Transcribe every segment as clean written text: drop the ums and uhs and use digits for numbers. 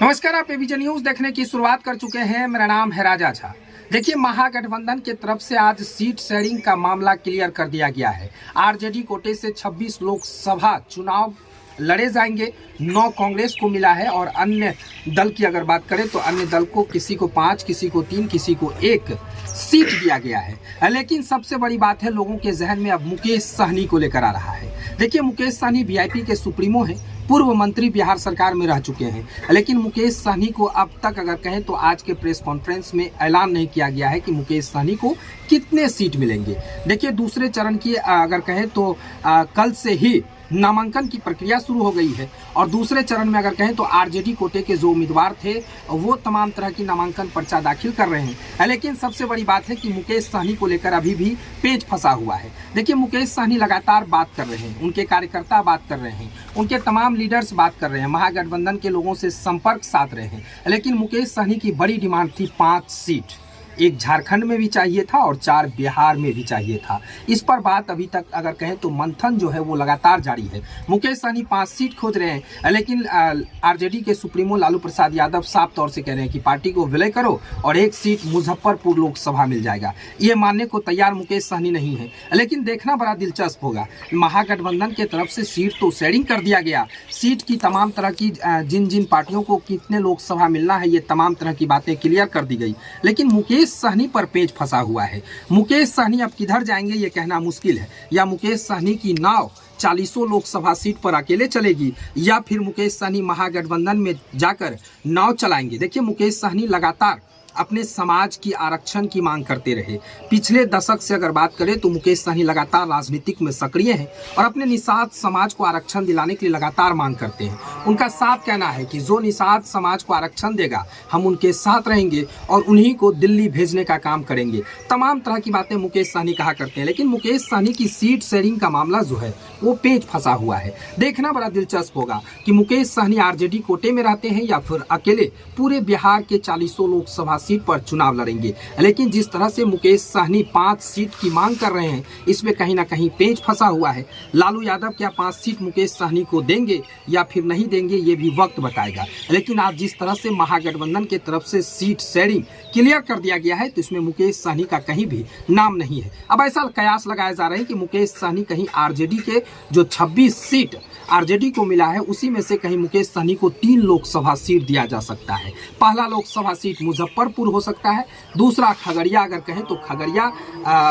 नमस्कार, आप ABP news देखने की शुरुआत कर चुके हैं। मेरा नाम है राजा झा। देखिए, महागठबंधन की तरफ से आज सीट शेयरिंग का मामला क्लियर कर दिया गया है। आरजेडी कोटे से 26 लोकसभा चुनाव लड़े जाएंगे। 9 कांग्रेस को मिला है और अन्य दल की अगर बात करें तो अन्य दल को किसी को 5, किसी को 3, किसी को 1 सीट दिया गया है। लेकिन सबसे बड़ी बात है, लोगों के जहन में अब मुकेश सहनी को लेकर आ रहा है। देखिए, मुकेश सहनी वीआईपी के सुप्रीमो हैं, पूर्व मंत्री बिहार सरकार में रह चुके हैं। लेकिन मुकेश सहनी को अब तक अगर कहें तो आज के प्रेस कॉन्फ्रेंस में ऐलान नहीं किया गया है कि मुकेश सहनी को कितने सीट मिलेंगे। देखिए, दूसरे चरण की अगर कहें तो कल से ही नामांकन की प्रक्रिया शुरू हो गई है और दूसरे चरण में अगर कहें तो आरजेडी कोटे के जो उम्मीदवार थे वो तमाम तरह की नामांकन पर्चा दाखिल कर रहे हैं। लेकिन सबसे बड़ी बात है कि मुकेश सहनी को लेकर अभी भी पेच फंसा हुआ है। देखिए, मुकेश सहनी लगातार बात कर रहे हैं, उनके कार्यकर्ता बात कर रहे हैं, उनके तमाम लीडर्स बात कर रहे हैं, महागठबंधन के लोगों से संपर्क साध रहे हैं। लेकिन मुकेश सहनी की बड़ी डिमांड थी 5 सीट। एक झारखंड में भी चाहिए था और 4 बिहार में भी चाहिए था। इस पर बात अभी तक अगर कहें तो मंथन जो है वो लगातार जारी है। मुकेश सहनी 5 सीट खोज रहे हैं, लेकिन आरजेडी के सुप्रीमो लालू प्रसाद यादव साफ तौर से कह रहे हैं कि पार्टी को विलय करो और 1 सीट मुजफ्फरपुर लोकसभा मिल जाएगा। ये मानने को तैयार मुकेश सहनी नहीं है। लेकिन देखना बड़ा दिलचस्प होगा। महागठबंधन के तरफ से सीट तो शेयरिंग कर दिया गया, सीट की तमाम तरह की जिन जिन पार्टियों को कितने लोकसभा मिलना है ये तमाम तरह की बातें क्लियर कर दी गई। लेकिन मुकेश सहनी पर पेच फंसा हुआ है। मुकेश सहनी अब किधर जाएंगे ये कहना मुश्किल है। या मुकेश सहनी की नाव 40 लोकसभा सीट पर अकेले चलेगी या फिर मुकेश सहनी महागठबंधन में जाकर नाव चलाएंगे। देखिए, मुकेश सहनी लगातार अपने समाज की आरक्षण की मांग करते रहे। पिछले दशक से अगर बात करें तो मुकेश सहनी लगातार राजनीतिक में सक्रिय हैं और अपने निषाद समाज को आरक्षण दिलाने के लिए लगातार मांग करते हैं। उनका साफ कहना है कि जो निषाद समाज को आरक्षण देगा हम उनके साथ रहेंगे और उन्हीं को दिल्ली भेजने का काम करेंगे। तमाम तरह की बातें मुकेश सहनी कहा करते हैं। लेकिन मुकेश सहनी की सीट शेयरिंग का मामला जो है वो पेच फंसा हुआ है। देखना बड़ा दिलचस्प होगा कि मुकेश सहनी आरजेडी कोटे में रहते हैं या फिर अकेले पूरे बिहार के 40 लोकसभा सीट पर चुनाव लड़ेंगे। लेकिन जिस तरह से मुकेश सहनी 5 सीट की मांग कर रहे हैं, इसमें कहीं ना कहीं पेच फंसा हुआ है। लालू यादव क्या 5 सीट मुकेश सहनी को देंगे या फिर नहीं देंगे, ये भी वक्त बताएगा। लेकिन आज जिस तरह से महागठबंधन की तरफ से सीट शेयरिंग क्लियर कर दिया गया है तो इसमें मुकेश सहनी का कहीं भी नाम नहीं है। अब ऐसा कयास लगाए जा रहे हैं कि मुकेश सहनी कहीं आरजेडी के जो 26 सीट आरजेडी को मिला है उसी में से कहीं मुकेश सहनी को 3 लोकसभा सीट दिया जा सकता है। पहला लोकसभा सीट मुजफ्फरपुर हो सकता है, दूसरा खगड़िया अगर कहें तो खगड़िया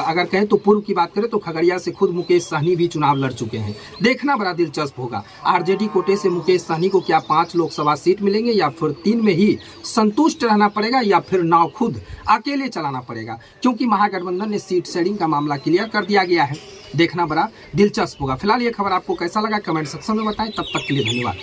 अगर कहें तो पूर्व की बात करें तो खगड़िया से खुद मुकेश सहनी भी चुनाव लड़ चुके हैं। देखना बड़ा दिलचस्प होगा। आरजेडी कोटे से मुकेश सहनी को क्या 5 लोकसभा सीट मिलेंगे या फिर 3 में ही संतुष्ट रहना पड़ेगा या फिर नाव खुद अकेले चलाना पड़ेगा, क्योंकि महागठबंधन ने सीट शेयरिंग का मामला क्लियर कर दिया गया है। देखना बड़ा दिलचस्प होगा। फिलहाल ये खबर आपको कैसा लगा कमेंट सेक्शन में बताएं। तब तक के लिए धन्यवाद।